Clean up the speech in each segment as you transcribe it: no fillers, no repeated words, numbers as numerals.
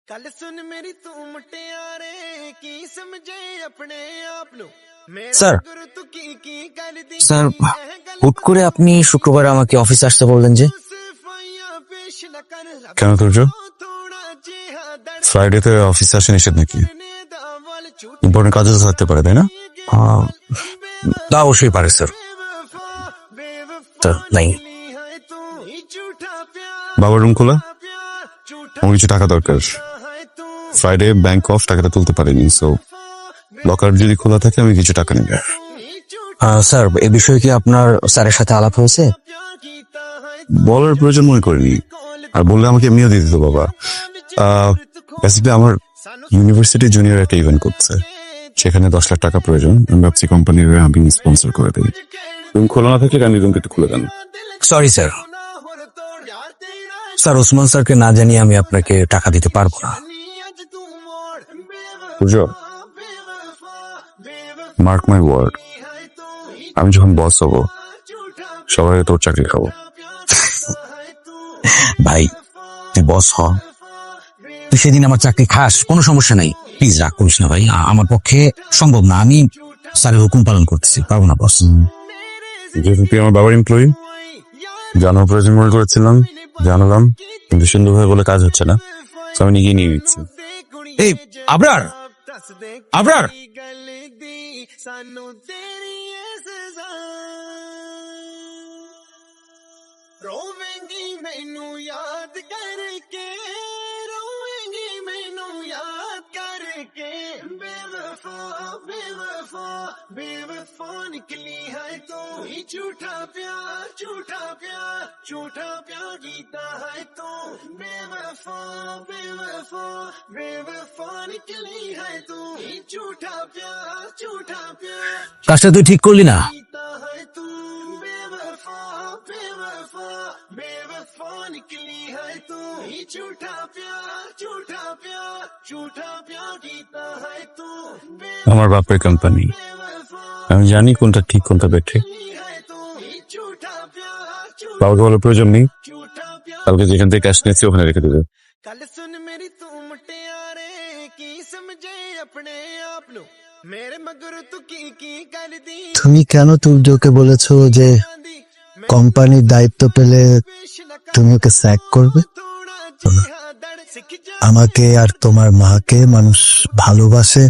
कल सुन मेरी तू मुटियारे की समझे अपने आप नु স্যার স্যার হুট করে আপনি শুক্রবার আমাকে অফিসে আসতে বললেন যে? কেন তুর্য, ফ্রাইডেতে অফিসে আসে নিষেধ নাকি? ইম্পর্টেন্ট কাজও তো থাকতে পারে, তাই না? তা অবশ্যই পারে স্যার। নাই, বাবার রুম খোলা, আমার কিছু টাকা দরকার। ফ্রাইডে ব্যাংক অফ, টাকাটা তুলতে পারিনি, সো লকার যদি খোলা থাকে আমি কিছু টাকা নেব। স্যার এ বিষয়ে কি আপনার স্যারের সাথে আলাপ হয়েছে? বলার প্রয়োজন মনে করিনি, আর বললে আমাকে এমনিও দিয়ে দিত বাবা। বেসিক্যালি আমার ইউনিভার্সিটি জুনিয়র একটা ইভেন্ট করছে, সেখানে 10 লাখ টাকা প্রয়োজন। আমি ভাবছি কোম্পানির আমি স্পন্সর করে দিই। রুম খোলা না থাকলে আমি রুমকে একটু খুলে দেন। সরি স্যার, স্যার ওসমান স্যারকে না জানিয়ে আমি আপনাকে টাকা দিতে পারবো না। বুঝো, মার্ক মাই ওয়ার্ড, আমি যখন বস হব সবাই তোর চাকরি খাবো। ভাই তুই বস হ, তুই সেদিন আমার চাকরি খাস, কোনো সমস্যা নাই। প্লিজ রাগ করিস না ভাই, আমার পক্ষে সম্ভব না, আমি স্যারের হুকুম পালন করতেছি, পারবো না বস। যেহেতু তুই আমার বাবার এমপ্লয়ি, জানার প্রয়োজন মনে করেছিলাম, জানালাম, কিন্তু সুন্দরভাবে বলে কাজ হচ্ছে না, তো আমি নিজেই নিয়ে নিচ্ছি। এই আবরার, আবরার, रोवेंगी मैनू याद करके, रोवेंगी मैनू याद करके, बेवफा बेवफा बेवफा निकली है तू ही, झूठा प्यार झूठा प्यार झूठा प्यार कीता है तू, बेवफा बेवफा बेवफा निकली है तू ही, झूठा प्यार झूठा प्यार কাজটা তুই ঠিক করলি না। कीता है तू, बेवफा बेवफा बेवफा निकली है तू ही, झूठा प्यार झूठा प्यार झूठा प्यार कीता है तू, আমার বাপের কোম্পানি, আমি জানি কোনটা ঠিক কোনটা বেঠে। বাবাকে বলার প্রয়োজন নেই, কালকে যেখান থেকে ক্যাশ নিয়েছি ওখানে রেখে দেবে। कल सुन मेरी तू मुटियारे की समझे अपने आप नु मेरे मगर तू की कर दी। তুমি কেন তুর্যকে বলেছো যে কোম্পানির দায়িত্ব পেলে তুমি ওকে স্যাক করবে? আমাকে আর তোমার মাকে মানুষ ভালোবাসে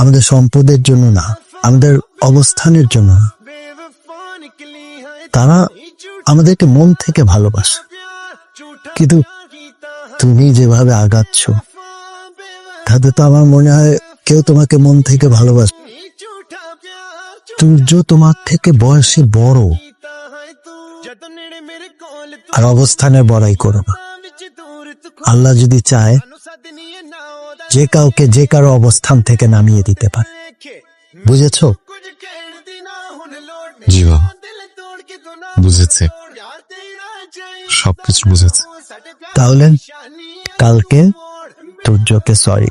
আমাদের সম্পদের জন্য না, আমাদের অবস্থানের জন্য না। তারা আমাদেরকে মন থেকে ভালোবাসে, কিন্তু তুমি যেভাবে আগাচ্ছ তাতে তো আমার মনে হয় কেউ তোমাকে মন থেকে ভালোবাসে। তুর্য তোমার থেকে বয়সে বড়, আর অবস্থানে বড়াই করো না। আল্লাহ যদি চায় যে কাউকে যে কারো অবস্থান থেকে নামিয়ে দিতে পারে, বুঝেছো? জি বাবা, বুঝেছে, সবকিছু বুঝেছে। তাহলে কালকে তুর্যকে সরি।